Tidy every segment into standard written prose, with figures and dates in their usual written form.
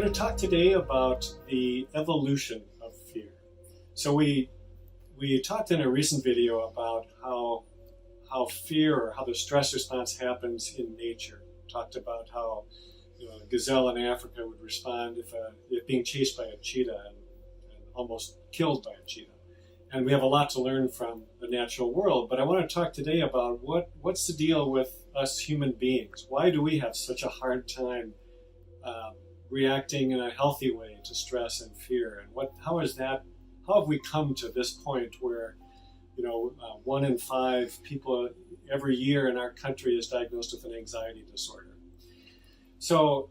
going to talk today about the evolution of fear. So we talked in a recent video about how fear or how the stress response happens in nature. Talked about how a gazelle in Africa would respond if being chased by a cheetah and almost killed by a cheetah. And we have a lot to learn from the natural world, but I want to talk today about what's the deal with us human beings? Why do we have such a hard time reacting in a healthy way to stress and fear? And how have we come to this point where 1 in 5 people every year in our country is diagnosed with an anxiety disorder? So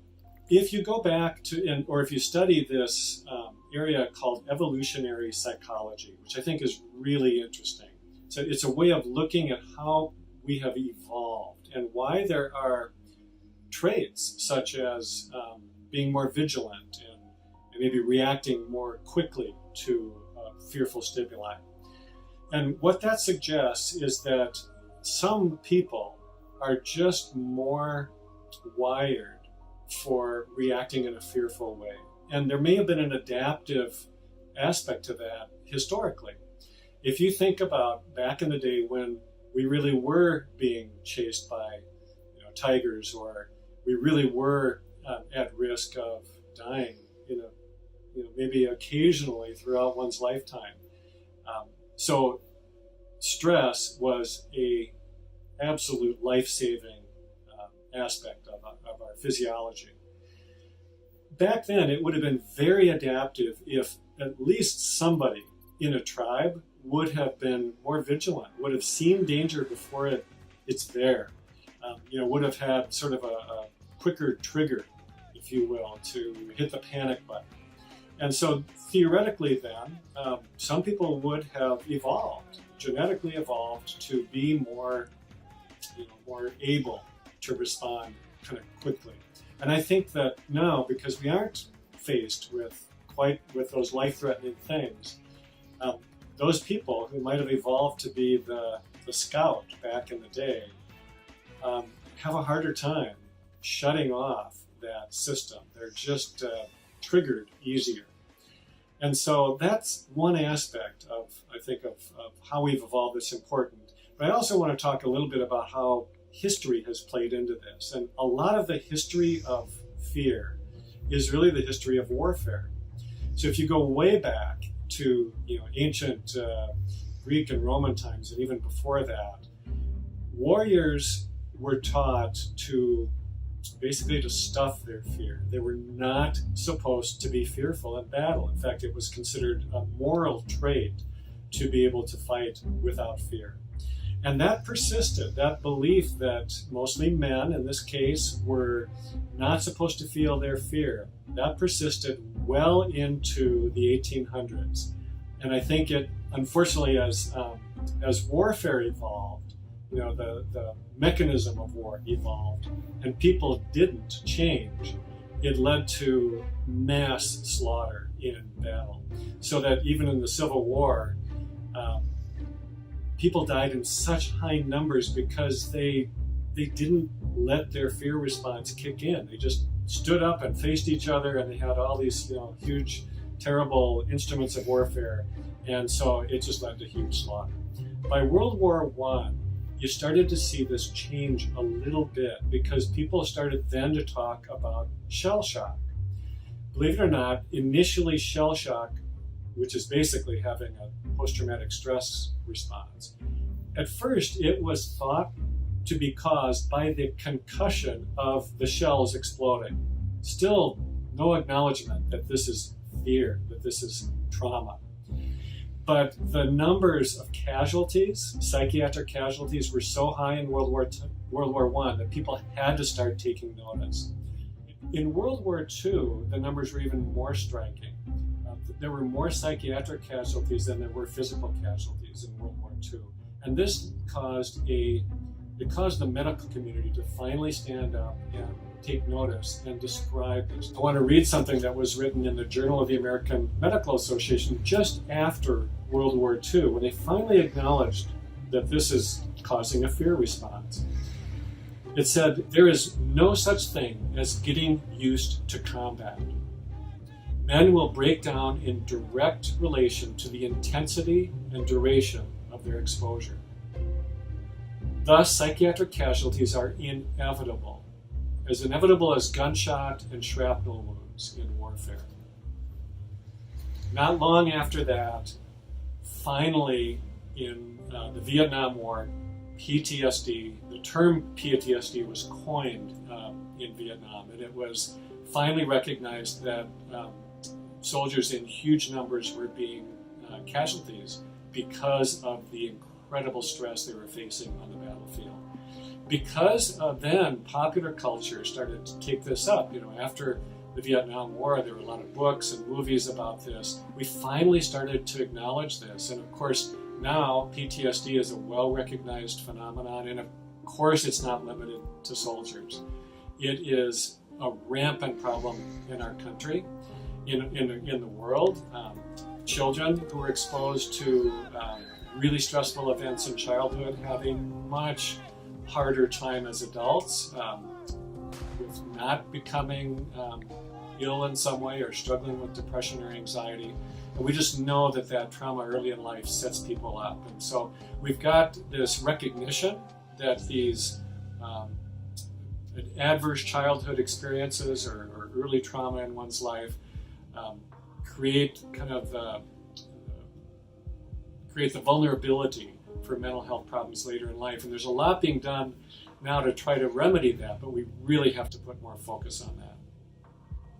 if you go back to, or if you study this area called evolutionary psychology, which I think is really interesting. So it's a way of looking at how we have evolved and why there are traits such as being more vigilant and maybe reacting more quickly to fearful stimuli. And what that suggests is that some people are just more wired for reacting in a fearful way. And there may have been an adaptive aspect to that historically. If you think about back in the day when we really were being chased by tigers, or we really were at risk of dying maybe occasionally throughout one's lifetime. So stress was a absolute life-saving aspect of our physiology. Back then, it would have been very adaptive if at least somebody in a tribe would have been more vigilant, would have seen danger before it's there, would have had sort of a quicker trigger, if you will, to hit the panic button. And so theoretically then, some people would have genetically evolved to be more able to respond kind of quickly. And I think that now, because we aren't faced with those life-threatening things, those people who might have evolved to be the scout back in the day have a harder time shutting off that system. They're just triggered easier. And so that's one aspect of how we've evolved that's important. But I also want to talk a little bit about how history has played into this. And a lot of the history of fear is really the history of warfare. So if you go way back to ancient Greek and Roman times, and even before that, warriors were taught to basically to stuff their fear. They were not supposed to be fearful in battle. In fact, it was considered a moral trait to be able to fight without fear. And that persisted, that belief that mostly men, in this case, were not supposed to feel their fear. That persisted well into the 1800s. And I think it, unfortunately, as warfare evolved, the mechanism of war evolved, and people didn't change, it led to mass slaughter in battle. So that even in the Civil War, people died in such high numbers because they didn't let their fear response kick in. They just stood up and faced each other, and they had all these huge, terrible instruments of warfare, and so it just led to huge slaughter. By World War I, you started to see this change a little bit because people started then to talk about shell shock. Believe it or not, initially shell shock, which is basically having a post-traumatic stress response, at first it was thought to be caused by the concussion of the shells exploding. Still no acknowledgement that this is fear, that this is trauma. But the numbers of casualties, psychiatric casualties, were so high in World War I that people had to start taking notice. In World War II, the numbers were even more striking. There were more psychiatric casualties than there were physical casualties in World War II. And this caused the medical community to finally stand up and take notice and describe this. I want to read something that was written in the Journal of the American Medical Association just after World War II, when they finally acknowledged that this is causing a fear response. It said, "There is no such thing as getting used to combat. men will break down in direct relation to the intensity and duration of their exposure. Thus, psychiatric casualties are inevitable as gunshot and shrapnel wounds in warfare. Not long after that, finally, in the Vietnam War, PTSD, the term PTSD was coined in Vietnam, and it was finally recognized that soldiers in huge numbers were being casualties because of the incredible stress they were facing on the battlefield. Because then popular culture started to take this up. After the Vietnam War, there were a lot of books and movies about this. We finally started to acknowledge this, and of course now PTSD is a well-recognized phenomenon, and of course it's not limited to soldiers. It is a rampant problem in our country, in the world. Children who are exposed to really stressful events in childhood have a much harder time as adults with not becoming ill in some way or struggling with depression or anxiety. And we just know that trauma early in life sets people up. And so we've got this recognition that these adverse childhood experiences or early trauma in one's life create the vulnerability for mental health problems later in life. And there's a lot being done now to try to remedy that, but we really have to put more focus on that.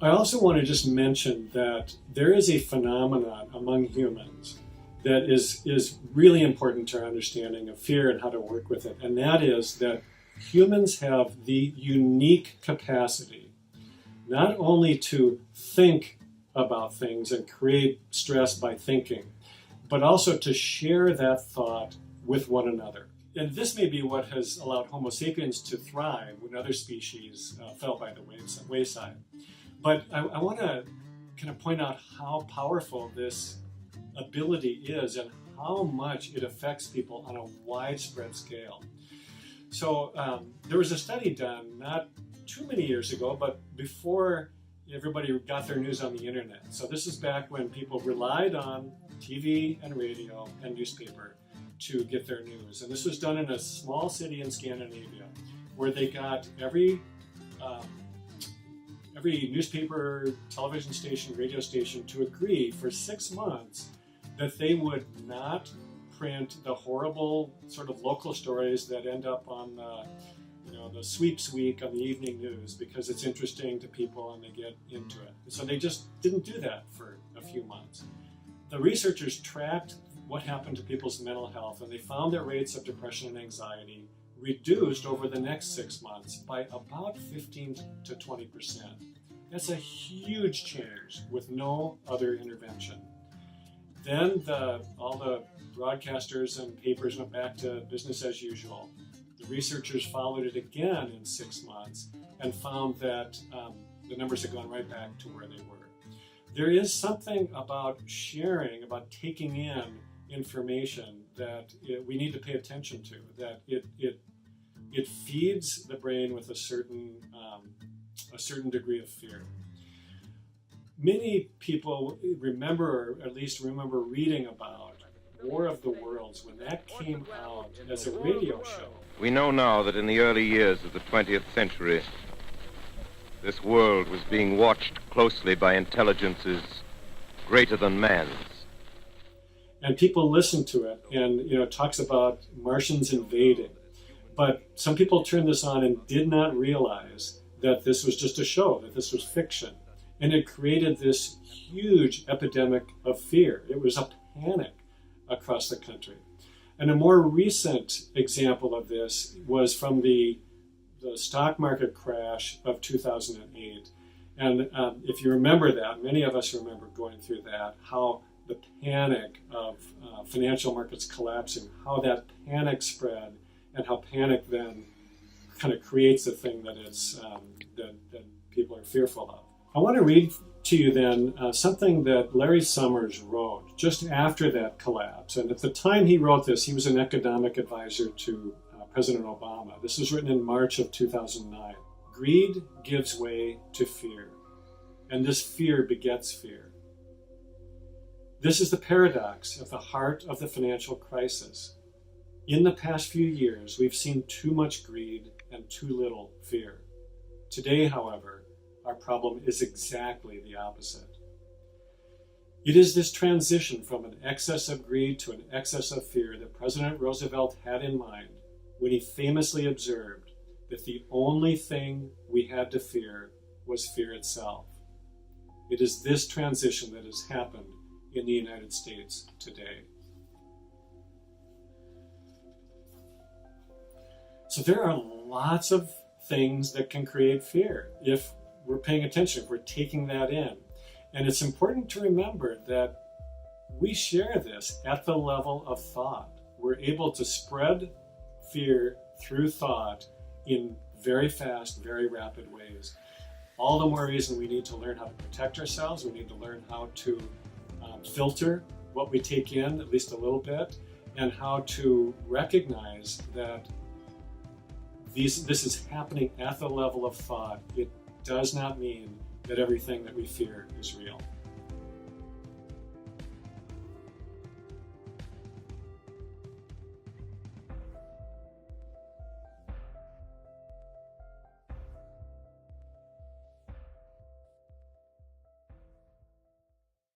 I also want to just mention that there is a phenomenon among humans that is really important to our understanding of fear and how to work with it, and that is that humans have the unique capacity not only to think about things and create stress by thinking, but also to share that thought with one another. And this may be what has allowed Homo sapiens to thrive when other species fell by the wayside. But I want to kind of point out how powerful this ability is and how much it affects people on a widespread scale. So there was a study done not too many years ago, but before everybody got their news on the internet. So this is back when people relied on TV and radio and newspaper to get their news. And this was done in a small city in Scandinavia where they got every newspaper, television station, radio station to agree for 6 months that they would not print the horrible sort of local stories that end up on the sweeps week on the evening news because it's interesting to people and they get into it. So they just didn't do that for a few months. The researchers tracked what happened to people's mental health, and they found their rates of depression and anxiety reduced over the next 6 months by about 15 to 20%. That's a huge change with no other intervention. Then all the broadcasters and papers went back to business as usual. The researchers followed it again in 6 months and found that the numbers had gone right back to where they were. There is something about sharing, about taking in information that we need to pay attention to, that it feeds the brain with a certain degree of fear. Many people remember, or at least remember reading about War of the Worlds when that came out as a radio show. We know now that in the early years of the 20th century, this world was being watched closely by intelligences greater than man's. And people listen to it, and it talks about Martians invading. But some people turned this on and did not realize that this was just a show, that this was fiction. And it created this huge epidemic of fear. It was a panic across the country. And a more recent example of this was from the stock market crash of 2008. And if you remember that, many of us remember going through that, how the panic of financial markets collapsing, how that panic spread, and how panic then kind of creates the thing that that people are fearful of. I want to read to you then something that Larry Summers wrote just after that collapse. And at the time he wrote this, he was an economic advisor to President Obama. This was written in March of 2009. Greed gives way to fear, and this fear begets fear. This is the paradox at the heart of the financial crisis. In the past few years, we've seen too much greed and too little fear. Today, however, our problem is exactly the opposite. It is this transition from an excess of greed to an excess of fear that President Roosevelt had in mind when he famously observed that the only thing we had to fear was fear itself. It is this transition that has happened in the United States today. So there are lots of things that can create fear if we're paying attention, if we're taking that in. And it's important to remember that we share this at the level of thought. We're able to spread fear through thought in very fast, very rapid ways. All the more reason we need to learn how to protect ourselves. We need to learn how to filter what we take in, at least a little bit, and how to recognize that this is happening at the level of thought. It does not mean that everything that we fear is real.